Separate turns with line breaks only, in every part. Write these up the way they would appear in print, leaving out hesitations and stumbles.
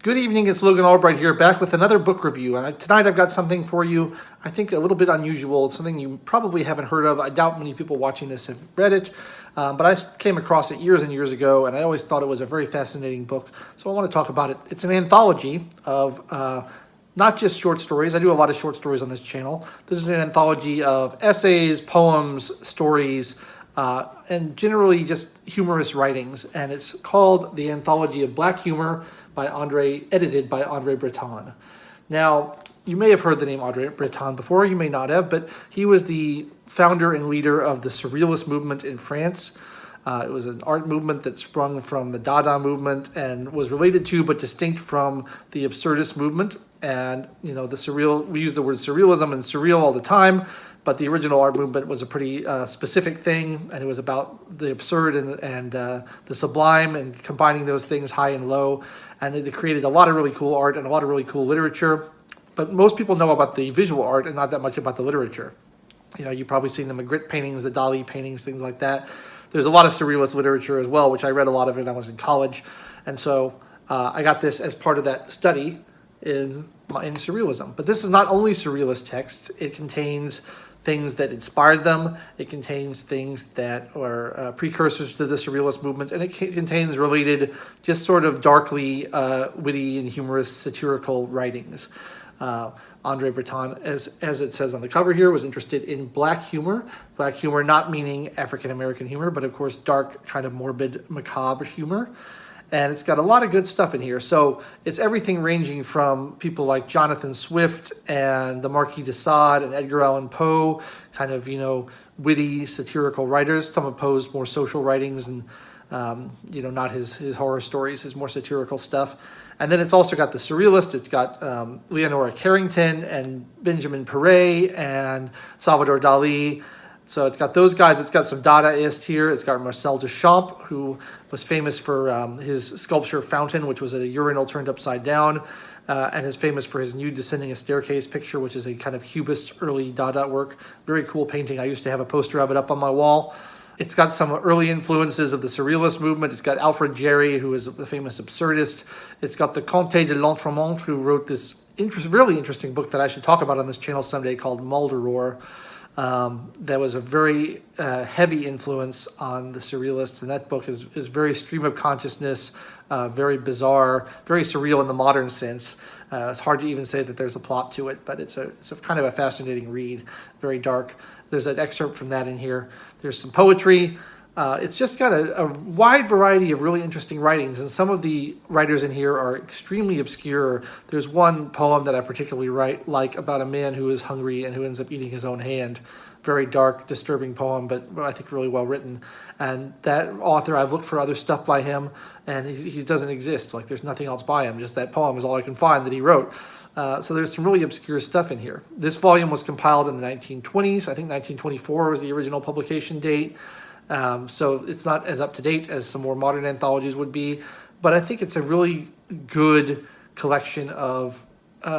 Good evening, it's Logan Albright here, back with another book review. And tonight I've got something for you, I think a little bit unusual, something you probably haven't heard of. I doubt many people watching this have read it, but I came across it years and years ago, and I always thought it was a very fascinating book, so I want to talk about it. It's an anthology of not just short stories. I do a lot of short stories on this channel. This is an anthology of essays, poems, stories, and generally just humorous writings, and it's called The Anthology of Black Humor, edited by Andre Breton. Now, you may have heard the name Andre Breton before, you may not have, but he was the founder and leader of the Surrealist movement in France. It was an art movement that sprung from the Dada movement and was related to but distinct from the absurdist movement. And, you know, we use the word surrealism and surreal all the time, but the original art movement was a pretty specific thing, and it was about the absurd and the sublime and combining those things high and low. And they created a lot of really cool art and a lot of really cool literature. But most people know about the visual art and not that much about the literature. You know, you've probably seen the Magritte paintings, the Dali paintings, things like that. There's a lot of surrealist literature as well, which I read a lot of when I was in college. And so I got this as part of that study in surrealism. But this is not only surrealist text. It contains things that inspired them. It contains things that are precursors to the surrealist movement, and it contains related, just sort of darkly witty and humorous satirical writings. Andre Breton, as it says on the cover here, was interested in black humor. Black humor not meaning African-American humor, but of course dark, kind of morbid, macabre humor. And it's got a lot of good stuff in here. So it's everything ranging from people like Jonathan Swift and the Marquis de Sade and Edgar Allan Poe, kind of, you know, witty, satirical writers. Some of Poe's more social writings and, you know, not his horror stories, his more satirical stuff. And then it's also got the Surrealist. It's got Leonora Carrington and Benjamin Perret and Salvador Dali. So it's got those guys. It's got some Dadaist here. It's got Marcel Duchamp, who was famous for his sculpture Fountain, which was a urinal turned upside down, and is famous for his nude descending a staircase picture, which is a kind of cubist early Dada work. Very cool painting. I used to have a poster of it up on my wall. It's got some early influences of the Surrealist movement. It's got Alfred Jarry, who is the famous absurdist. It's got the Comte de l'Entremont, who wrote this really interesting book that I should talk about on this channel someday called Mulderor. That was a very heavy influence on the Surrealists, and that book is very stream of consciousness, very bizarre, very surreal in the modern sense. It's hard to even say that there's a plot to it, but it's a kind of a fascinating read, very dark. There's an excerpt from that in here. There's some poetry. It's just got a wide variety of really interesting writings, and some of the writers in here are extremely obscure. There's one poem that I particularly like about a man who is hungry and who ends up eating his own hand. Very dark, disturbing poem, but I think really well written. And that author, I've looked for other stuff by him, and he doesn't exist. Like, there's nothing else by him. Just that poem is all I can find that he wrote. So there's some really obscure stuff in here. This volume was compiled in the 1920s. I think 1924 was the original publication date. So it's not as up-to-date as some more modern anthologies would be, but I think it's a really good collection of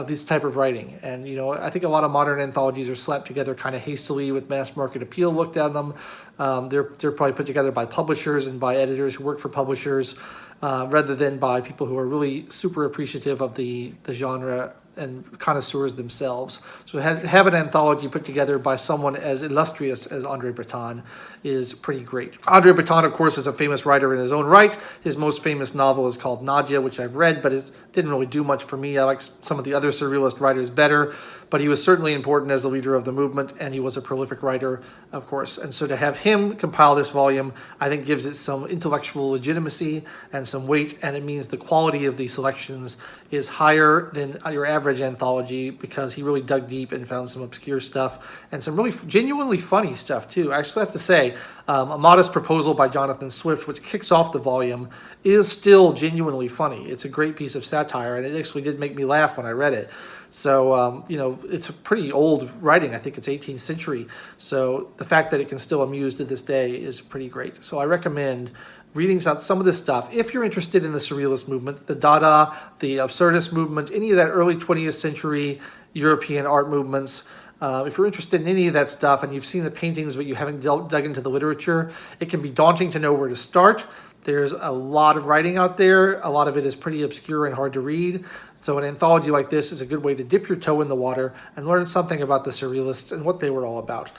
this type of writing. And, you know, I think a lot of modern anthologies are slapped together kind of hastily with mass market appeal looked at them. They're probably put together by publishers and by editors who work for publishers, rather than by people who are really super appreciative of the genre and connoisseurs themselves. So have an anthology put together by someone as illustrious as Andre Breton is pretty great. Andre Breton, of course, is a famous writer in his own right. His most famous novel is called Nadia, which I've read, but it didn't really do much for me. I like some of the other surrealist writers better, but he was certainly important as the leader of the movement, and he was a prolific writer, of course. And so to have him compile this volume, I think gives it some intellectual legitimacy and some weight, and it means the quality of the selections is higher than your average anthology, because he really dug deep and found some obscure stuff and some really genuinely funny stuff too. I actually have to say, A Modest Proposal by Jonathan Swift, which kicks off the volume, is still genuinely funny. It's a great piece of satire, and it actually did make me laugh when I read it. So, you know, it's a pretty old writing. I think it's 18th century. So the fact that it can still amuse to this day is pretty great. So I recommend reading some of this stuff. If you're interested in the Surrealist movement, the Dada, the Absurdist movement, any of that early 20th century European art movements, if you're interested in any of that stuff and you've seen the paintings but you haven't dug into the literature, it can be daunting to know where to start. There's a lot of writing out there. A lot of it is pretty obscure and hard to read. So an anthology like this is a good way to dip your toe in the water and learn something about the Surrealists and what they were all about.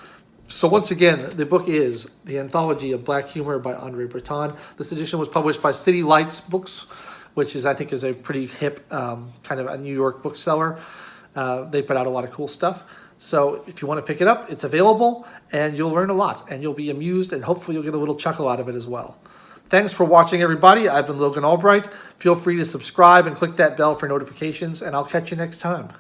So once again, the book is The Anthology of Black Humor by Andre Breton. This edition was published by City Lights Books, which I think is a pretty hip kind of a New York bookseller. They put out a lot of cool stuff. So if you want to pick it up, it's available, and you'll learn a lot, and you'll be amused, and hopefully you'll get a little chuckle out of it as well. Thanks for watching, everybody. I've been Logan Albright. Feel free to subscribe and click that bell for notifications, and I'll catch you next time.